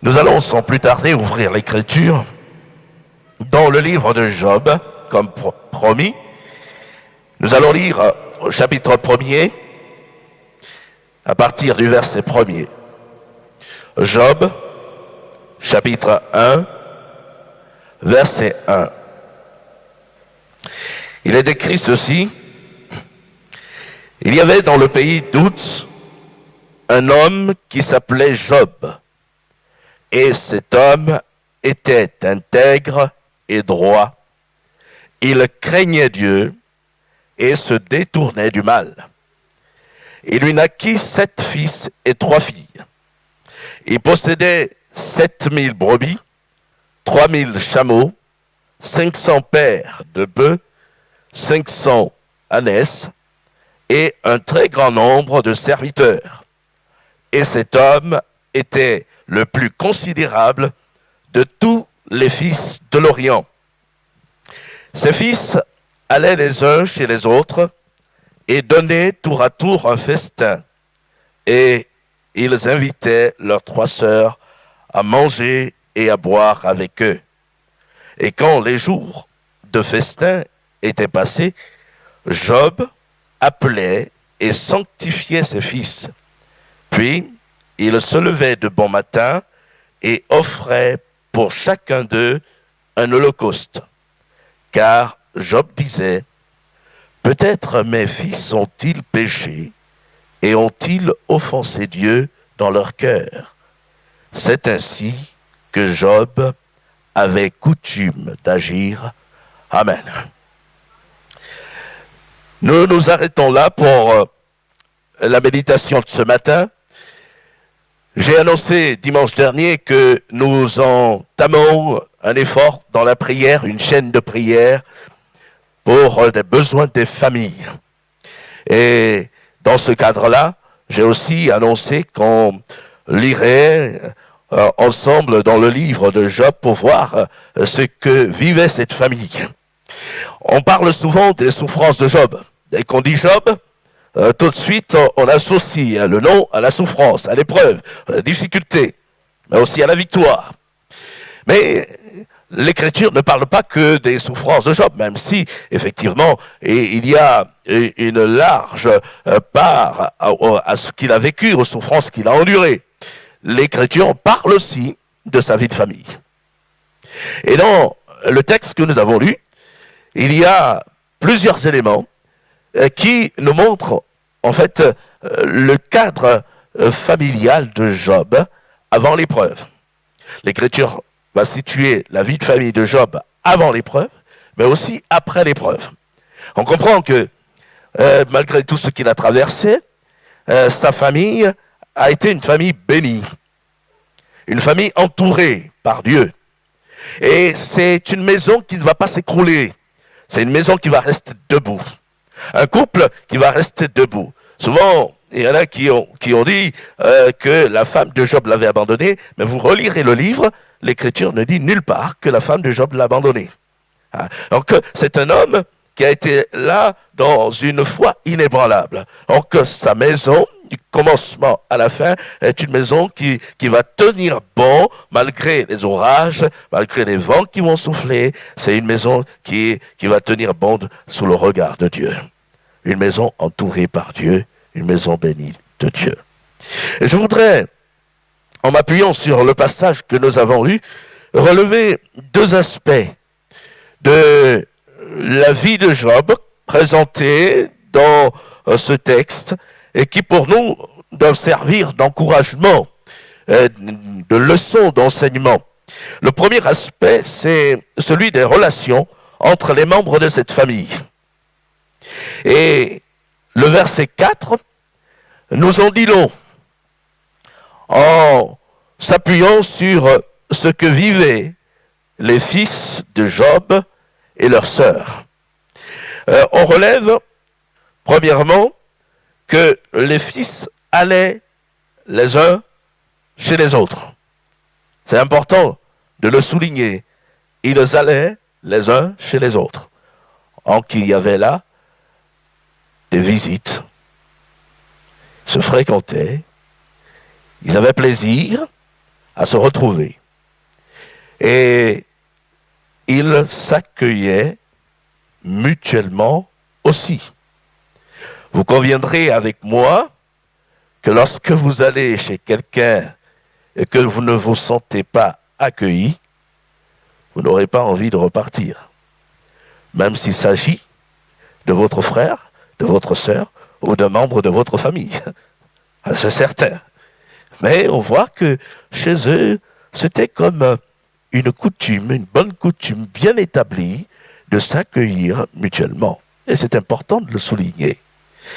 Nous allons sans plus tarder ouvrir l'Écriture dans le livre de Job, comme promis. Nous allons lire au chapitre 1er, à partir du verset 1er. Job, chapitre 1, verset 1. Il est écrit ceci: il y avait dans le pays d'Ouz un homme qui s'appelait Job, et cet homme était intègre et droit. Il craignait Dieu et se détournait du mal. Il lui naquit 7 fils et 3 filles. Il possédait 7000 brebis, 3000 chameaux, 500 paires de bœufs, 500 ânesses et un très grand nombre de serviteurs. Et cet homme était le plus considérable de tous les fils de l'Orient. Ses fils allaient les uns chez les autres et donnaient tour à tour un festin. Et ils invitaient leurs 3 sœurs à manger et à boire avec eux. Et quand les jours de festin étaient passés, Job appelait et sanctifiait ses fils. Puis, il se levait de bon matin et offrait pour chacun d'eux un holocauste. Car Job disait: peut-être mes fils ont-ils péché et ont-ils offensé Dieu dans leur cœur. C'est ainsi que Job avait coutume d'agir. Amen. Nous nous arrêtons là pour la méditation de ce matin. J'ai annoncé dimanche dernier que nous entamons un effort dans la prière, une chaîne de prière pour les besoins des familles. Et dans ce cadre-là, j'ai aussi annoncé qu'on lirait ensemble dans le livre de Job pour voir ce que vivait cette famille. On parle souvent des souffrances de Job. Dès qu'on dit Job, tout de suite, on associe le nom à la souffrance, à l'épreuve, à la difficulté, mais aussi à la victoire. Mais l'Écriture ne parle pas que des souffrances de Job, même si, effectivement, il y a une large part à ce qu'il a vécu, aux souffrances qu'il a endurées. L'Écriture parle aussi de sa vie de famille. Et dans le texte que nous avons lu, il y a plusieurs éléments qui nous montrent en fait le cadre familial de Job avant l'épreuve. L'Écriture va situer la vie de famille de Job avant l'épreuve, mais aussi après l'épreuve. On comprend que malgré tout ce qu'il a traversé, sa famille a été une famille bénie, une famille entourée par Dieu. Et c'est une maison qui ne va pas s'écrouler. C'est une maison qui va rester debout. Un couple qui va rester debout. Souvent, il y en a qui ont dit que la femme de Job l'avait abandonné, mais vous relirez le livre, l'Écriture ne dit nulle part que la femme de Job l'a abandonné. Donc, c'est un homme qui a été là dans une foi inébranlable. Donc, sa maison, du commencement à la fin, est une maison qui va tenir bon malgré les orages, malgré les vents qui vont souffler. C'est une maison qui va tenir bon sous le regard de Dieu. Une maison entourée par Dieu, une maison bénie de Dieu. Et je voudrais, en m'appuyant sur le passage que nous avons lu, relever 2 aspects de la vie de Job présentée dans ce texte et qui pour nous doivent servir d'encouragement, de leçon d'enseignement. Le premier aspect, c'est celui des relations entre les membres de cette famille. Et le verset 4 nous en dit long en s'appuyant sur ce que vivaient les fils de Job et leurs sœurs. On relève, premièrement, que les fils allaient les uns chez les autres. C'est important de le souligner. Ils allaient les uns chez les autres. En qu'il y avait là des visites, se fréquentaient, ils avaient plaisir à se retrouver. Et ils s'accueillaient mutuellement aussi. Vous conviendrez avec moi que lorsque vous allez chez quelqu'un et que vous ne vous sentez pas accueilli, vous n'aurez pas envie de repartir. Même s'il s'agit de votre frère, de votre sœur ou d'un membre de votre famille. C'est certain. Mais on voit que chez eux, c'était comme une coutume, une bonne coutume bien établie de s'accueillir mutuellement. Et c'est important de le souligner.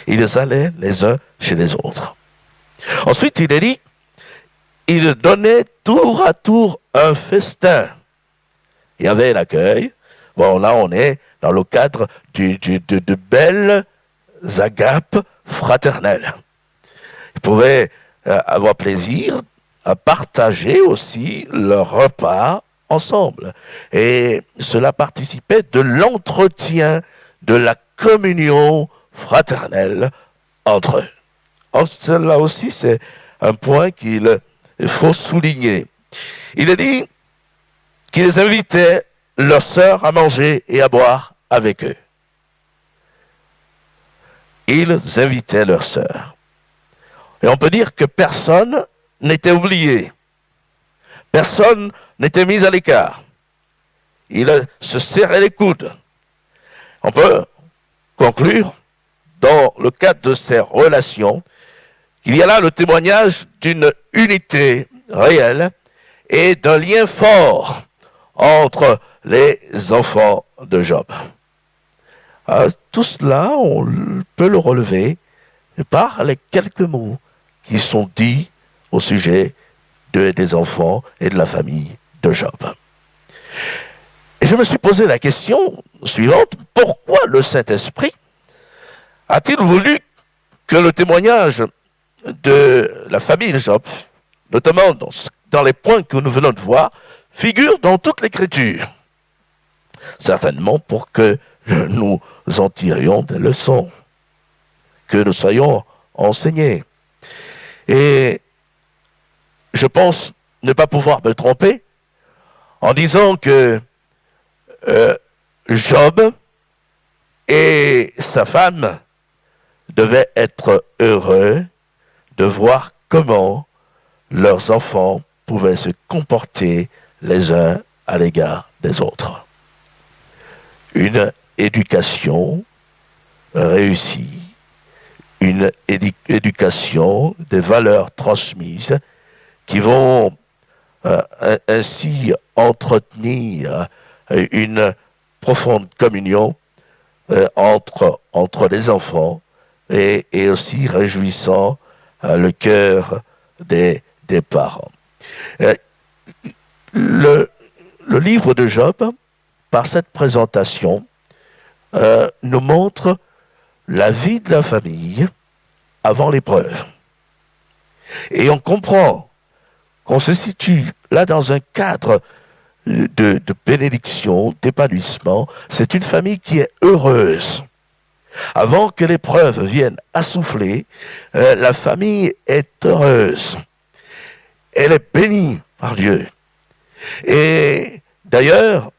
Ils allaient les uns chez les autres. Ensuite, il est dit, ils donnaient tour à tour un festin. Il y avait l'accueil. Bon, là, on est dans le cadre de belles agapes fraternelles. Ils pouvaient avoir plaisir à partager aussi leur repas ensemble. Et cela participait de l'entretien de la communion fraternelle entre eux. Alors, là aussi, c'est un point qu'il faut souligner. Il est dit qu'ils invitaient leurs sœurs à manger et à boire avec eux. Ils invitaient leurs sœurs. Et on peut dire que personne n'était oublié. Personne n'était mis à l'écart. Ils se serraient les coudes. On peut conclure, dans le cadre de ces relations, qu'il y a là le témoignage d'une unité réelle et d'un lien fort entre les enfants de Job. Alors, tout cela, on peut le relever par les quelques mots qui sont dits au sujet des enfants et de la famille de Job. Et je me suis posé la question suivante, pourquoi le Saint-Esprit a-t-il voulu que le témoignage de la famille de Job, notamment dans les points que nous venons de voir, figure dans toute l'Écriture? Certainement pour que nous en tirions des leçons, que nous soyons enseignés. Et je pense ne pas pouvoir me tromper en disant que Job et sa femme devaient être heureux de voir comment leurs enfants pouvaient se comporter les uns à l'égard des autres. Une éducation réussie, une éducation des valeurs transmises qui vont ainsi entretenir une profonde communion entre les enfants et aussi réjouissant le cœur des parents. Le livre de Job, par cette présentation, nous montre la vie de la famille avant l'épreuve. Et on comprend qu'on se situe là dans un cadre de bénédiction, d'épanouissement. C'est une famille qui est heureuse. Avant que l'épreuve vienne assouffler, la famille est heureuse. Elle est bénie par Dieu. Et d'ailleurs,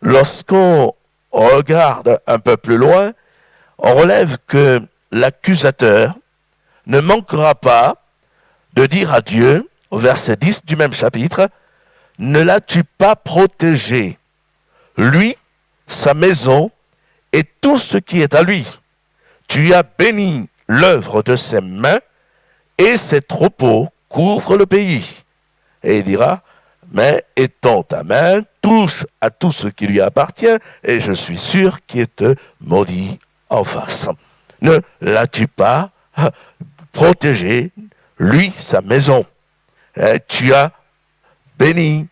lorsqu'on regarde un peu plus loin, on relève que l'accusateur ne manquera pas de dire à Dieu, au verset 10 du même chapitre, « Ne l'as-tu pas protégé, lui, sa maison et tout ce qui est à lui? Tu as béni l'œuvre de ses mains et ses troupeaux couvrent le pays. » Et il dira, « Mais étends ta main, touche à tout ce qui lui appartient, et je suis sûr qu'il te maudit en face. » Ne l'as-tu pas protégé, lui, sa maison? Tu as béni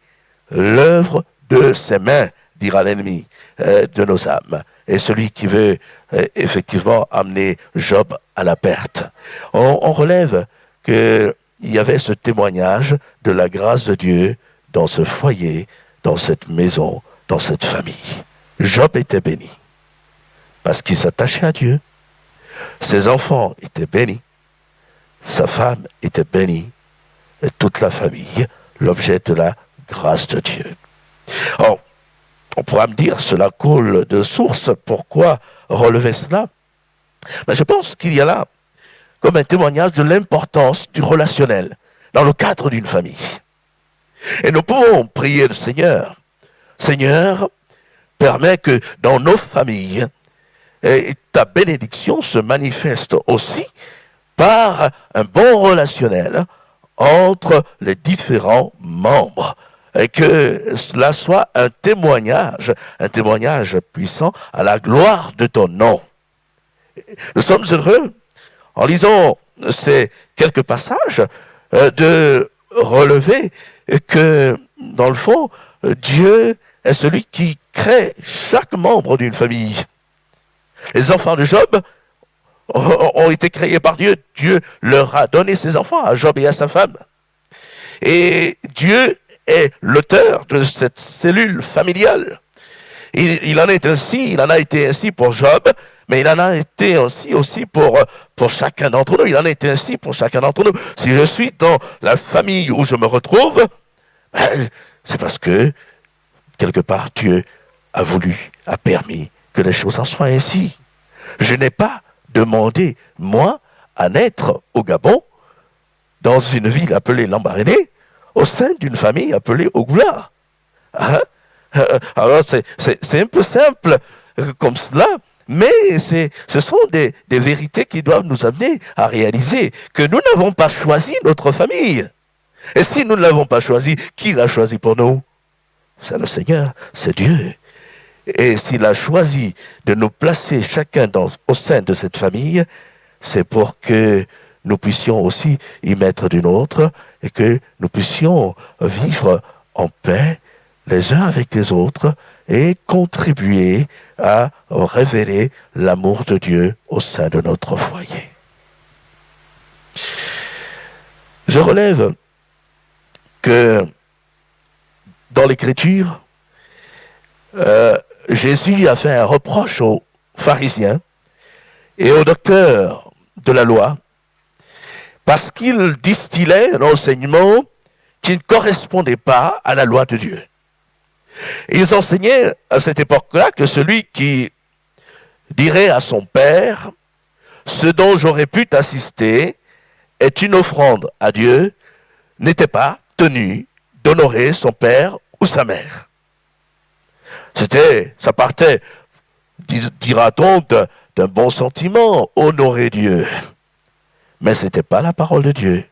l'œuvre de ses mains, dira l'ennemi de nos âmes. Et celui qui veut effectivement amener Job à la perte. On relève qu'il y avait ce témoignage de la grâce de Dieu dans ce foyer, dans cette maison, dans cette famille. Job était béni parce qu'il s'attachait à Dieu. Ses enfants étaient bénis. Sa femme était bénie. Et toute la famille l'objet de la grâce de Dieu. Or, on pourra me dire, cela coule de source, pourquoi relever cela? Mais je pense qu'il y a là comme un témoignage de l'importance du relationnel dans le cadre d'une famille. Et nous pouvons prier le Seigneur. Seigneur, permets que dans nos familles, ta bénédiction se manifeste aussi par un bon relationnel entre les différents membres. Et que cela soit un témoignage puissant à la gloire de ton nom. Nous sommes heureux, en lisant ces quelques passages, de relever que, dans le fond, Dieu est celui qui crée chaque membre d'une famille. Les enfants de Job ont été créés par Dieu. Dieu leur a donné ses enfants, à Job et à sa femme. Et Dieu est l'auteur de cette cellule familiale. Il en a été ainsi pour Job, mais il en a été aussi pour chacun d'entre nous. Il en a été ainsi pour chacun d'entre nous. Si je suis dans la famille où je me retrouve, c'est parce que, quelque part, Dieu a permis que les choses en soient ainsi. Je n'ai pas demandé, moi, à naître au Gabon, dans une ville appelée Lambaréné, au sein d'une famille appelée Ogoula. Hein? Alors, c'est un peu simple comme cela, mais ce sont des vérités qui doivent nous amener à réaliser que nous n'avons pas choisi notre famille. Et si nous ne l'avons pas choisi, qui l'a choisi pour nous? C'est le Seigneur, c'est Dieu. Et s'il a choisi de nous placer chacun au sein de cette famille, c'est pour que nous puissions aussi y mettre du nôtre et que nous puissions vivre en paix les uns avec les autres et contribuer à révéler l'amour de Dieu au sein de notre foyer. Je relève que dans l'Écriture, Jésus a fait un reproche aux pharisiens et aux docteurs de la loi parce qu'ils distillaient un enseignement qui ne correspondait pas à la loi de Dieu. Ils enseignaient à cette époque-là que celui qui dirait à son père « ce dont j'aurais pu t'assister est une offrande à Dieu » n'était pas tenu d'honorer son père ou sa mère. Ça partait, dira-t-on, d'un bon sentiment, honorer Dieu. Mais ce n'était pas la parole de Dieu.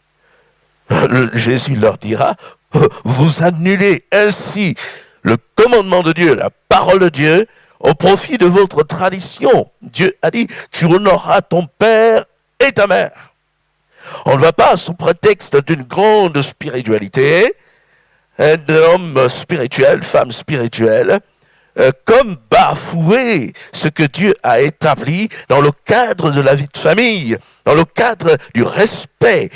Jésus leur dira, vous annulez ainsi le commandement de Dieu, la parole de Dieu, au profit de votre tradition. Dieu a dit, tu honoreras ton père et ta mère. On ne va pas, sous prétexte d'une grande spiritualité, un homme spirituel, femme spirituelle, comme bafouer ce que Dieu a établi dans le cadre de la vie de famille, dans le cadre du respect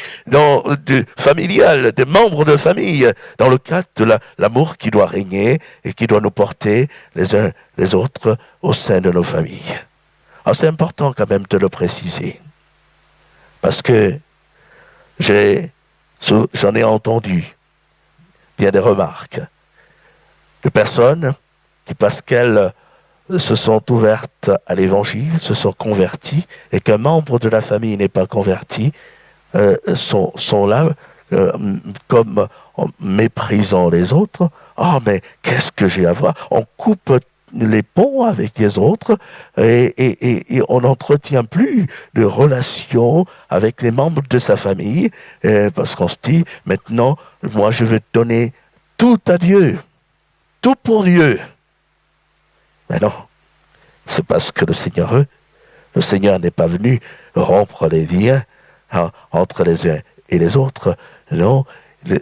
familial, des membres de famille, dans le cadre de l'amour qui doit régner et qui doit nous porter les uns les autres au sein de nos familles. Alors c'est important quand même de le préciser, parce que j'en ai entendu bien des remarques de personnes qui, parce qu'elles se sont ouvertes à l'évangile, se sont converties, et qu'un membre de la famille n'est pas converti, sont là comme en méprisant les autres. Ah, mais qu'est-ce que j'ai à voir? On coupe les ponts avec les autres et on n'entretient plus de relations avec les membres de sa famille parce qu'on se dit, maintenant, moi je vais donner tout à Dieu, tout pour Dieu. Mais non, c'est parce que le Seigneur n'est pas venu rompre les liens entre les uns et les autres. Non,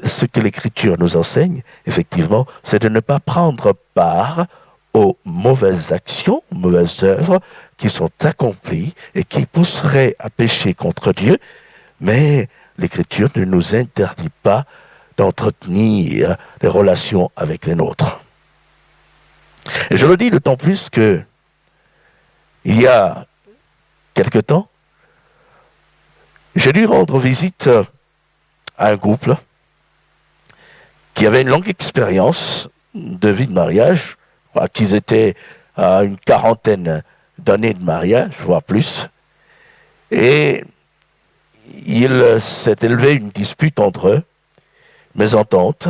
ce que l'Écriture nous enseigne, effectivement, c'est de ne pas prendre part aux mauvaises actions, mauvaises œuvres qui sont accomplies et qui pousseraient à pécher contre Dieu, mais l'Écriture ne nous interdit pas d'entretenir des relations avec les nôtres. Et je le dis d'autant plus que il y a quelque temps, j'ai dû rendre visite à un couple qui avaient une longue expérience de vie de mariage, qu'ils étaient à une quarantaine d'années de mariage, voire plus. Et il s'est élevé une dispute entre eux, mésentente,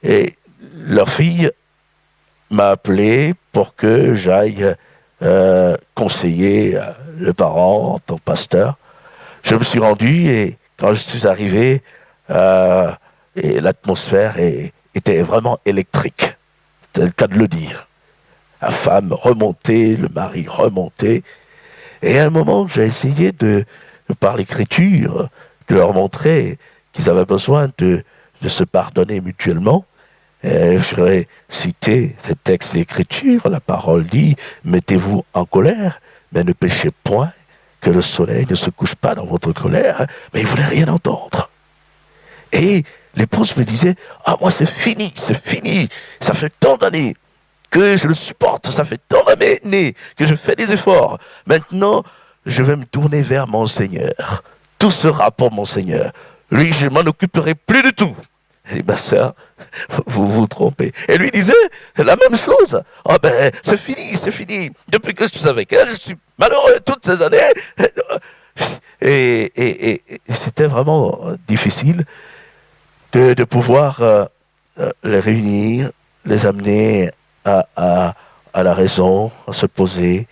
et leur fille m'a appelé pour que j'aille conseiller le parent en tant que pasteur. Je me suis rendu et quand je suis arrivé, et l'atmosphère était vraiment électrique. C'est le cas de le dire. La femme remontait, le mari remontait. Et à un moment, j'ai essayé par l'écriture, de leur montrer qu'ils avaient besoin de se pardonner mutuellement. J'aurais cité ces textes d'écriture. La parole dit, mettez-vous en colère, mais ne péchez point, que le soleil ne se couche pas dans votre colère. Mais ils ne voulaient rien entendre. Et l'épouse me disait, ah, moi c'est fini, ça fait tant d'années que je le supporte, ça fait tant d'années que je fais des efforts. Maintenant, je vais me tourner vers mon Seigneur. Tout sera pour mon Seigneur. Lui, je ne m'en occuperai plus du tout. Je dis, ma sœur, vous vous trompez. Et lui disait la même chose. Ah ben, c'est fini. Depuis que je suis avec elle, je suis malheureux toutes ces années. Et c'était vraiment difficile de pouvoir les réunir, les amener à la raison, à se poser,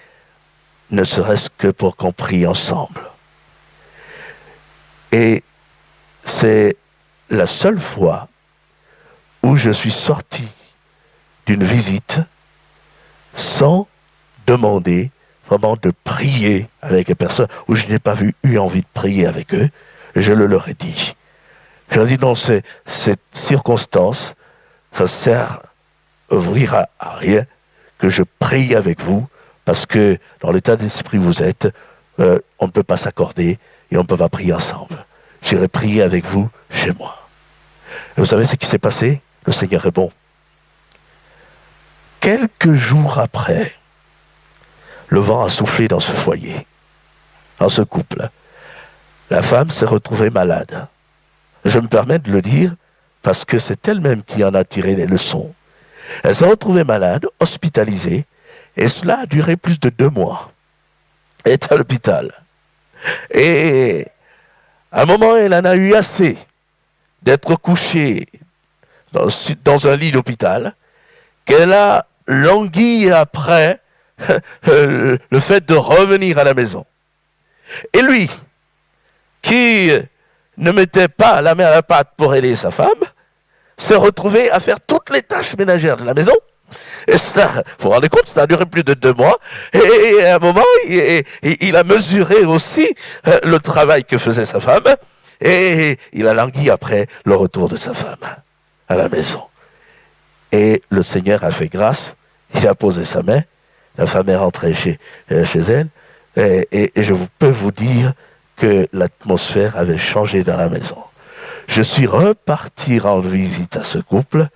ne serait-ce que pour qu'on prie ensemble. Et c'est la seule fois où je suis sorti d'une visite sans demander vraiment de prier avec les personnes, où je n'ai pas eu envie de prier avec eux. Je le leur ai dit. Je leur ai dit, dans cette circonstance, ça sert à ouvrir à rien que je prie avec vous, parce que dans l'état d'esprit où vous êtes, on ne peut pas s'accorder et on ne peut pas prier ensemble. J'irai prier avec vous chez moi. Et vous savez ce qui s'est passé? Le Seigneur est bon. Quelques jours après, le vent a soufflé dans ce foyer, dans ce couple. La femme s'est retrouvée malade. Je me permets de le dire parce que c'est elle-même qui en a tiré les leçons. Elle s'est retrouvée malade, hospitalisée, et cela a duré plus de 2 mois. Elle est à l'hôpital. Et à un moment, elle en a eu assez d'être couchée dans un lit d'hôpital, qu'elle a langui après le fait de revenir à la maison. Et lui, qui ne mettait pas la main à la pâte pour aider sa femme, s'est retrouvé à faire toutes les tâches ménagères de la maison. Et cela, vous vous rendez compte, ça a duré plus de 2 mois. Et à un moment, il a mesuré aussi le travail que faisait sa femme. Et il a langui après le retour de sa femme à la maison. Et le Seigneur a fait grâce. Il a posé sa main. La femme est rentrée chez elle. Et je peux vous dire que l'atmosphère avait changé dans la maison. Je suis reparti rendre visite à ce couple.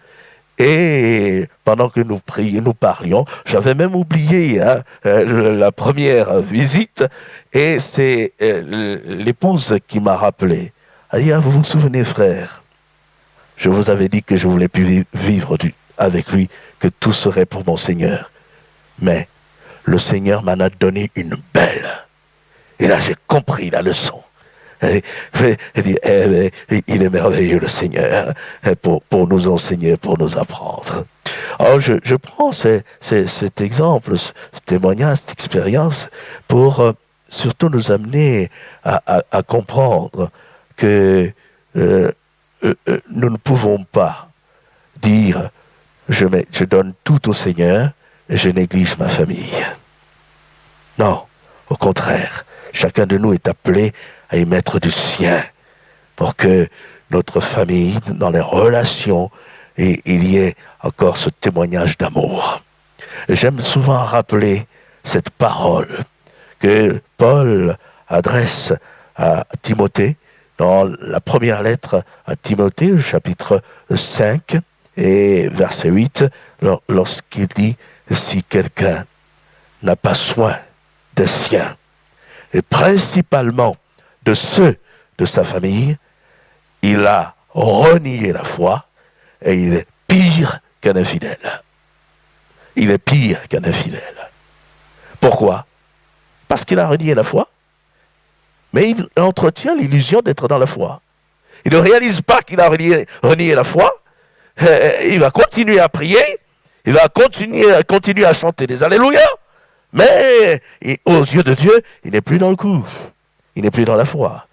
Et pendant que nous parlions, j'avais même oublié la première visite, et c'est l'épouse qui m'a rappelé. Elle dit, ah, vous vous souvenez, frère, je vous avais dit que je voulais plus vivre avec lui, que tout serait pour mon Seigneur. Mais le Seigneur m'en a donné une belle. Et là, j'ai compris la leçon. Elle dit, il est merveilleux le Seigneur pour nous enseigner, pour nous apprendre. Alors je prends cet exemple, ce témoignage, cette expérience pour surtout nous amener à comprendre que nous ne pouvons pas dire je donne tout au Seigneur et je néglige ma famille. Non, au contraire, chacun de nous est appelé à y mettre du sien pour que notre famille, dans les relations, il y ait encore ce témoignage d'amour. J'aime souvent rappeler cette parole que Paul adresse à Timothée dans la première lettre à Timothée, chapitre 5 et verset 8, lorsqu'il dit « Si quelqu'un n'a pas soin des siens, et principalement de ceux de sa famille, il a renié la foi et il est pire qu'un infidèle. Il est pire qu'un infidèle. Pourquoi? Parce qu'il a renié la foi, mais il entretient l'illusion d'être dans la foi. Il ne réalise pas qu'il a renié la foi. Il va continuer à prier, il va continuer à chanter des alléluia, mais aux yeux de Dieu, il n'est plus dans le coup. Il n'est plus dans la foi.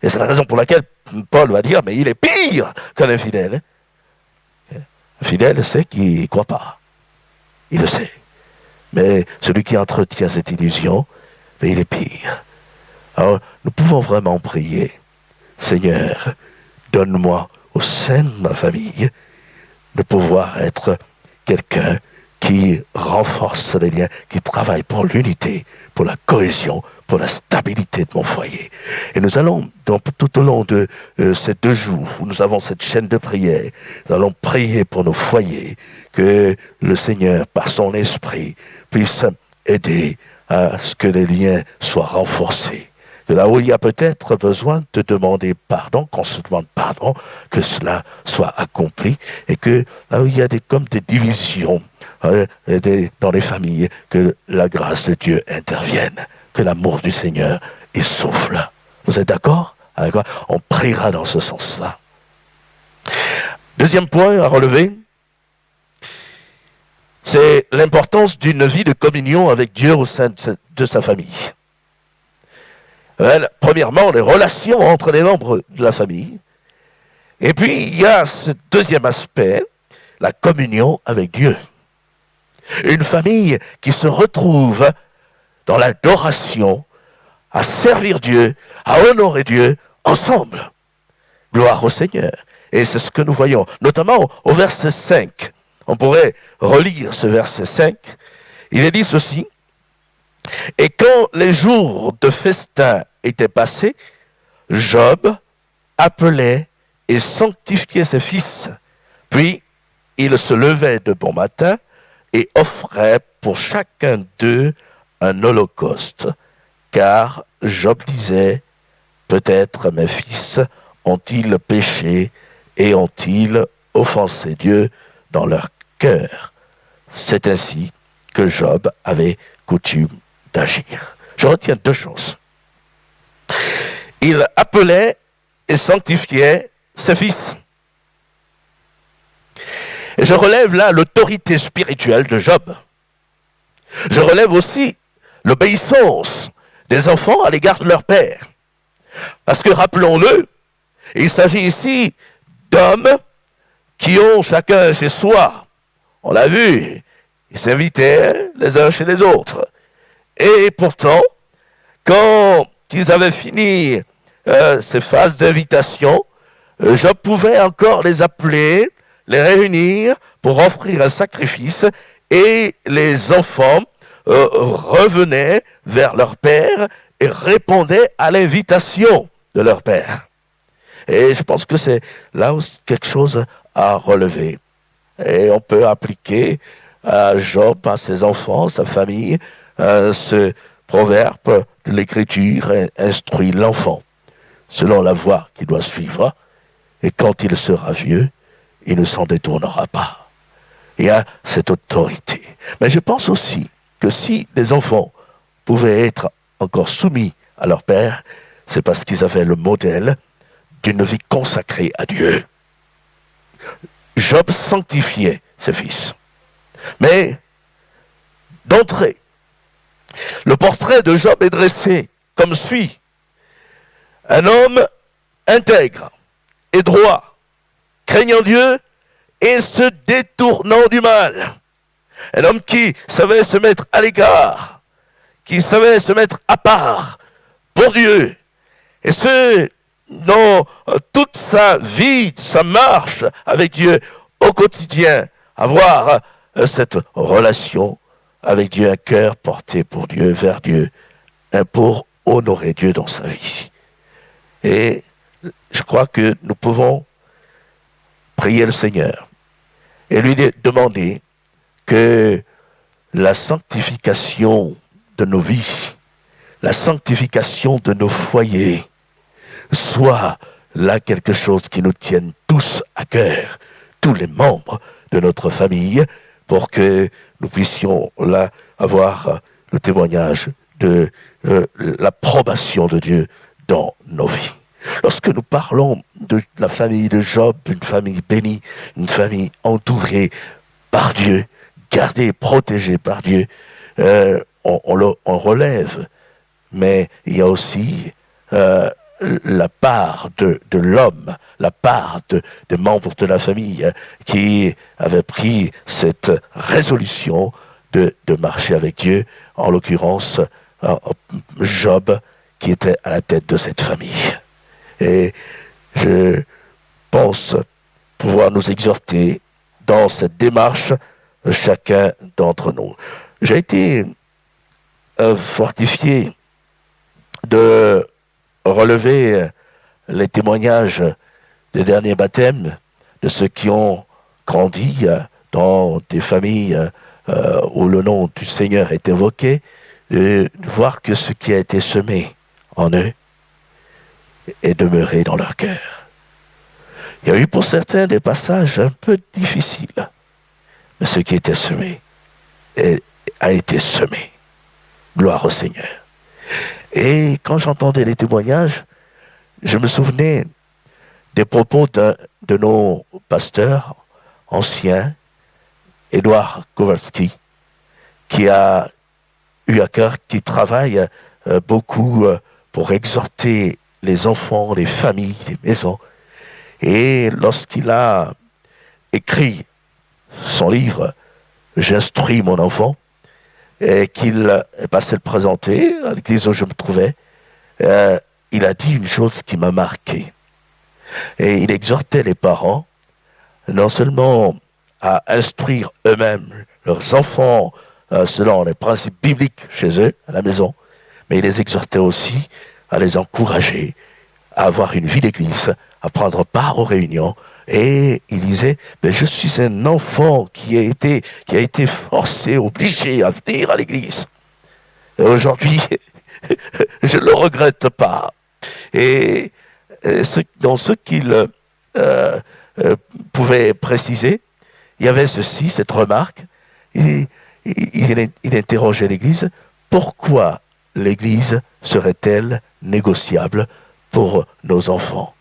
Et c'est la raison pour laquelle Paul va dire, mais il est pire qu'un infidèle. Un fidèle sait qu'il ne croit pas. Il le sait. Mais celui qui entretient cette illusion, mais il est pire. Alors, nous pouvons vraiment prier. Seigneur, donne-moi au sein de ma famille de pouvoir être quelqu'un qui renforce les liens, qui travaille pour l'unité, pour la cohésion, pour la stabilité de mon foyer. Et nous allons, tout au long de ces 2 jours où nous avons cette chaîne de prière, nous allons prier pour nos foyers, que le Seigneur, par son esprit, puisse aider à ce que les liens soient renforcés. Que là où il y a peut-être besoin de demander pardon, qu'on se demande pardon, que cela soit accompli, et que là où il y a comme des divisions dans les familles, que la grâce de Dieu intervienne, que l'amour du Seigneur y souffle. Vous êtes d'accord avec moi? On priera dans ce sens-là. Deuxième point à relever, c'est l'importance d'une vie de communion avec Dieu au sein de sa famille. Premièrement, les relations entre les membres de la famille. Et puis, il y a ce deuxième aspect, la communion avec Dieu. Une famille qui se retrouve dans l'adoration, à servir Dieu, à honorer Dieu, ensemble. Gloire au Seigneur. Et c'est ce que nous voyons, notamment au verset 5. On pourrait relire ce verset 5. Il est dit ceci. Et quand les jours de festin étaient passés, Job appelait et sanctifiait ses fils. Puis, il se levait de bon matin et offrait pour chacun d'eux un holocauste. Car Job disait, peut-être mes fils ont-ils péché et ont-ils offensé Dieu dans leur cœur. C'est ainsi que Job avait coutume d'agir. Je retiens 2 choses. Il appelait et sanctifiait ses fils. Et je relève là l'autorité spirituelle de Job. Je relève aussi l'obéissance des enfants à l'égard de leur père. Parce que, rappelons-le, il s'agit ici d'hommes qui ont chacun chez soi. On l'a vu, ils s'invitaient les uns chez les autres. Et pourtant, quand ils avaient fini ces phases d'invitation, Job pouvait encore les appeler, les réunir pour offrir un sacrifice, et les enfants revenaient vers leur père et répondaient à l'invitation de leur père. Et je pense que c'est là aussi quelque chose à relever. Et on peut appliquer à Job, à ses enfants, sa famille, ce proverbe de l'Écriture instruit l'enfant selon la voie qu'il doit suivre, et quand il sera vieux, il ne s'en détournera pas. Il y a cette autorité. Mais je pense aussi que si les enfants pouvaient être encore soumis à leur père, c'est parce qu'ils avaient le modèle d'une vie consacrée à Dieu. Job sanctifiait ses fils. Mais, d'entrée, le portrait de Job est dressé comme suit. Un homme intègre et droit, craignant Dieu et se détournant du mal. Un homme qui savait se mettre à l'écart, qui savait se mettre à part pour Dieu. Et ce, dans toute sa vie, sa marche avec Dieu au quotidien, avoir cette relation avec Dieu, un cœur porté pour Dieu, vers Dieu, pour honorer Dieu dans sa vie. Et je crois que nous pouvons prier le Seigneur et lui demander que la sanctification de nos vies, la sanctification de nos foyers, soit là quelque chose qui nous tienne tous à cœur, tous les membres de notre famille pour que nous puissions là avoir le témoignage de l'approbation de Dieu dans nos vies. Lorsque nous parlons de la famille de Job, une famille bénie, une famille entourée par Dieu, gardée, protégée par Dieu, on relève, mais il y a aussi la part de l'homme, la part des membres de la famille qui avaient pris cette résolution de marcher avec Dieu, en l'occurrence Job qui était à la tête de cette famille. Et je pense pouvoir nous exhorter dans cette démarche, chacun d'entre nous. J'ai été fortifié de relever les témoignages des derniers baptêmes de ceux qui ont grandi dans des familles où le nom du Seigneur est évoqué, de voir que ce qui a été semé en eux est demeuré dans leur cœur. Il y a eu pour certains des passages un peu difficiles, mais ce qui était semé a été semé. Gloire au Seigneur. Et quand j'entendais les témoignages, je me souvenais des propos de nos pasteurs anciens, Édouard Kowalski, qui a eu à cœur, qui travaille beaucoup pour exhorter les enfants, les familles, les maisons. Et lorsqu'il a écrit son livre « J'instruis mon enfant », et qu'il est passé le présenter à l'église où je me trouvais, il a dit une chose qui m'a marqué. Et il exhortait les parents non seulement à instruire eux-mêmes leurs enfants selon les principes bibliques chez eux, à la maison, mais il les exhortait aussi à les encourager à avoir une vie d'église, à prendre part aux réunions. Et il disait, mais je suis un enfant qui a été forcé, obligé à venir à l'église. Et aujourd'hui, je ne le regrette pas. Et dans ce qu'il pouvait préciser, il y avait cette remarque. Il interrogeait l'église, pourquoi l'église serait-elle négociable pour nos enfants?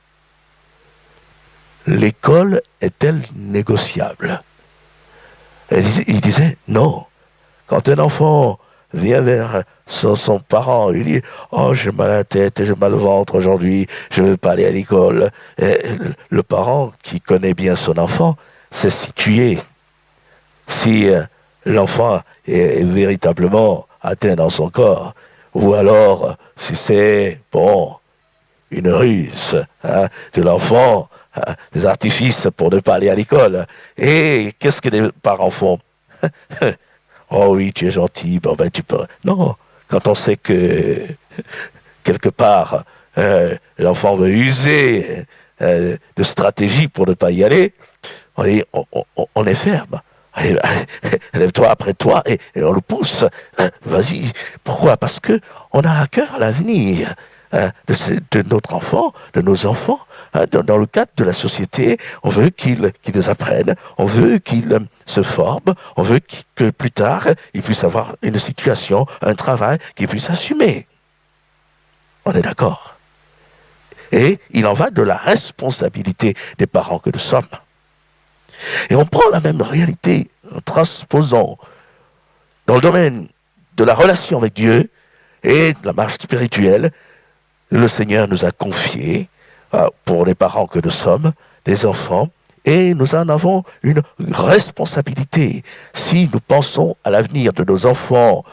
L'école est-elle négociable? Il disait non. Quand un enfant vient vers son parent, il dit « Oh, j'ai mal à la tête, j'ai mal au ventre aujourd'hui, je ne veux pas aller à l'école. » Le parent qui connaît bien son enfant sait situer si l'enfant est véritablement atteint dans son corps, ou alors si c'est, une ruse de l'enfant, des artifices pour ne pas aller à l'école. Et qu'est-ce que les parents font? Oh oui, tu es gentil, tu peux... Non, quand on sait que quelque part, l'enfant veut user de stratégie pour ne pas y aller, on est ferme. Lève-toi après toi et on le pousse. Vas-y. Pourquoi? Parce que on a à cœur l'avenir de notre enfant, de nos enfants, dans le cadre de la société. On veut qu'ils apprennent, on veut qu'ils se forment, on veut que plus tard, ils puissent avoir une situation, un travail qu'ils puissent assumer. On est d'accord. Et il en va de la responsabilité des parents que nous sommes. Et on prend la même réalité en transposant dans le domaine de la relation avec Dieu et de la marche spirituelle. Le Seigneur nous a confié, pour les parents que nous sommes, des enfants, et nous en avons une responsabilité. Si nous pensons à l'avenir de nos enfants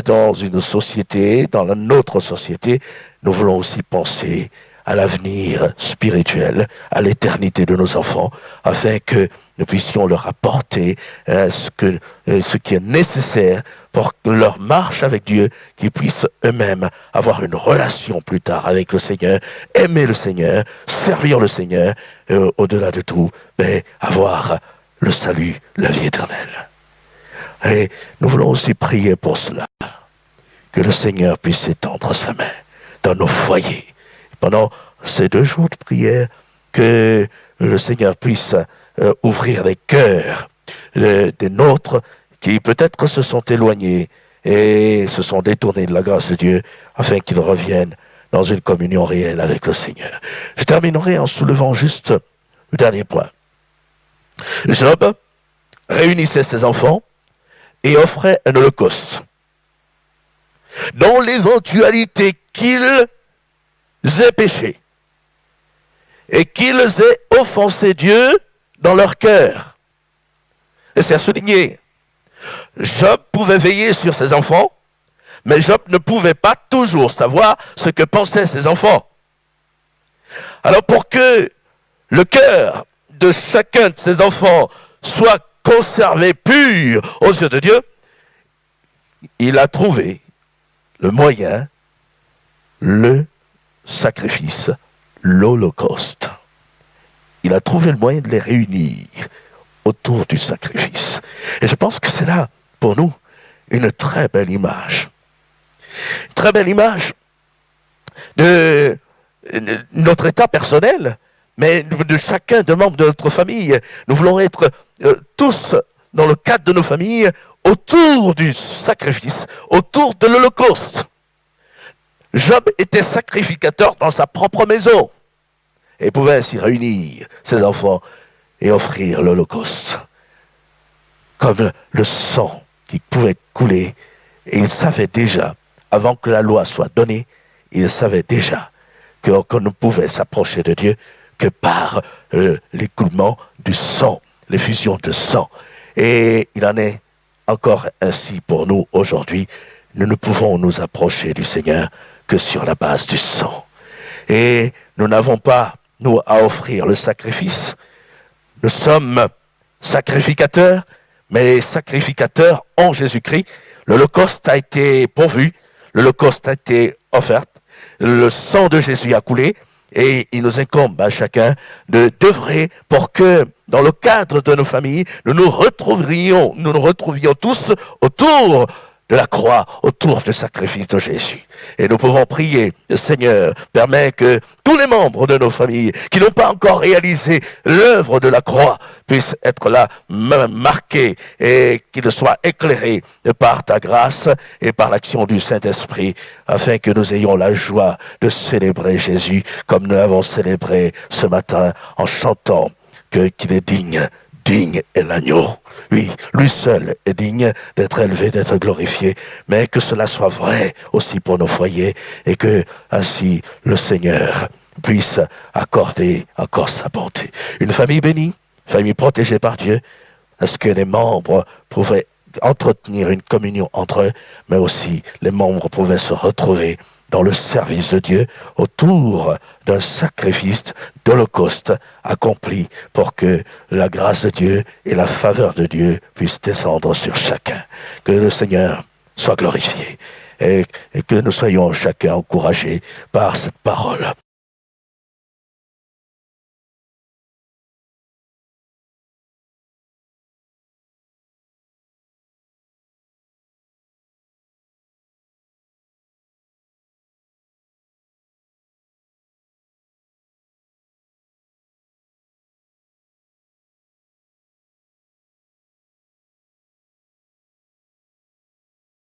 dans une société, dans notre société, nous voulons aussi penser à l'avenir spirituel, à l'éternité de nos enfants, afin que nous puissions leur apporter ce qui est nécessaire pour leur marche avec Dieu, qu'ils puissent eux-mêmes avoir une relation plus tard avec le Seigneur, aimer le Seigneur, servir le Seigneur, et au-delà de tout, avoir le salut, la vie éternelle. Et nous voulons aussi prier pour cela, que le Seigneur puisse étendre sa main dans nos foyers. Pendant ces 2 jours de prière, que le Seigneur puisse ouvrir les cœurs des nôtres qui peut-être se sont éloignés et se sont détournés de la grâce de Dieu afin qu'ils reviennent dans une communion réelle avec le Seigneur. Je terminerai en soulevant juste le dernier point. Job réunissait ses enfants et offrait un holocauste. Dans l'éventualité qu'ils aient péché et qu'ils aient offensé Dieu dans leur cœur. Et c'est à souligner. Job pouvait veiller sur ses enfants, mais Job ne pouvait pas toujours savoir ce que pensaient ses enfants. Alors pour que le cœur de chacun de ses enfants soit conservé pur aux yeux de Dieu, il a trouvé le moyen, le sacrifice, l'holocauste. Il a trouvé le moyen de les réunir autour du sacrifice. Et je pense que c'est là, pour nous, une très belle image. Une très belle image de notre état personnel, mais de chacun des membres de notre famille. Nous voulons être tous, dans le cadre de nos familles, autour du sacrifice, autour de l'holocauste. Job était sacrificateur dans sa propre maison et pouvait ainsi réunir ses enfants et offrir l'holocauste. Comme le sang qui pouvait couler, et il savait déjà, avant que la loi soit donnée, il savait déjà qu'on ne pouvait s'approcher de Dieu que par l'écoulement du sang, l'effusion de sang. Et il en est encore ainsi pour nous aujourd'hui. Nous ne pouvons nous approcher du Seigneur que sur la base du sang. Et nous n'avons pas, nous, à offrir le sacrifice. Nous sommes sacrificateurs, mais sacrificateurs en Jésus-Christ. L'Holocauste a été pourvu, l'Holocauste a été offert, le sang de Jésus a coulé, et il nous incombe à chacun d'œuvrer pour que, dans le cadre de nos familles, nous nous retrouvions tous autour de la croix, autour du sacrifice de Jésus. Et nous pouvons prier, le Seigneur permet que tous les membres de nos familles qui n'ont pas encore réalisé l'œuvre de la croix puissent être là marqués et qu'ils soient éclairés par ta grâce et par l'action du Saint-Esprit, afin que nous ayons la joie de célébrer Jésus comme nous l'avons célébré ce matin en chantant qu'il est digne est l'agneau. Oui, lui seul est digne d'être élevé, d'être glorifié, mais que cela soit vrai aussi pour nos foyers et que ainsi le Seigneur puisse accorder encore sa bonté. Une famille bénie, famille protégée par Dieu, est-ce que les membres pouvaient entretenir une communion entre eux, mais aussi les membres pouvaient se retrouver dans le service de Dieu, autour d'un sacrifice d'holocauste accompli pour que la grâce de Dieu et la faveur de Dieu puissent descendre sur chacun. Que le Seigneur soit glorifié et que nous soyons chacun encouragés par cette parole.